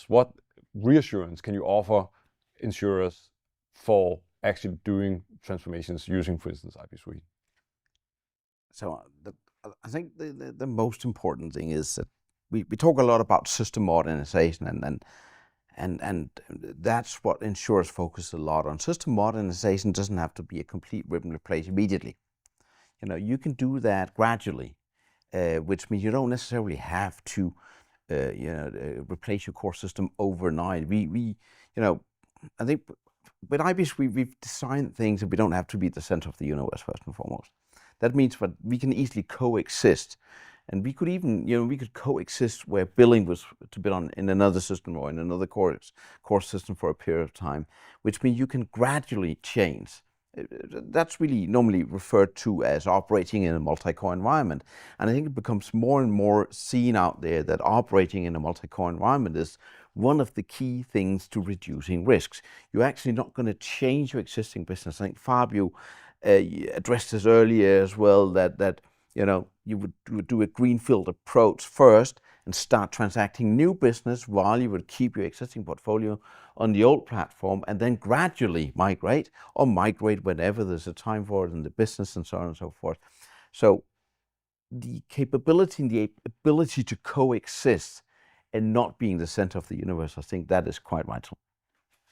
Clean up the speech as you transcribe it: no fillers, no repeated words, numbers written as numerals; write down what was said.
what reassurance can you offer insurers for actually doing transformations using, for instance, IBSuite? So I think the most important thing is that we talk a lot about system modernization, and that's what insurers focus a lot on. System modernization doesn't have to be a complete rip and replace immediately. You can do that gradually, which means you don't necessarily have to replace your core system overnight. I think with IBSuite we've designed things that we don't have to be the center of the universe first and foremost. That means that we can easily coexist, and we could even we could coexist where billing was to be done in another system or in another core system for a period of time, which means you can gradually change. That's really normally referred to as operating in a multi-core environment. And I think it becomes more and more seen out there that operating in a multi-core environment is one of the key things to reducing risks. You're actually not going to change your existing business. I think Fabio addressed this earlier as well, that you would do a greenfield approach first and start transacting new business while you would keep your existing portfolio on the old platform, and then gradually migrate whenever there's a time for it in the business, and so on and so forth. So the capability and the ability to coexist and not being the center of the universe, I think that is quite vital.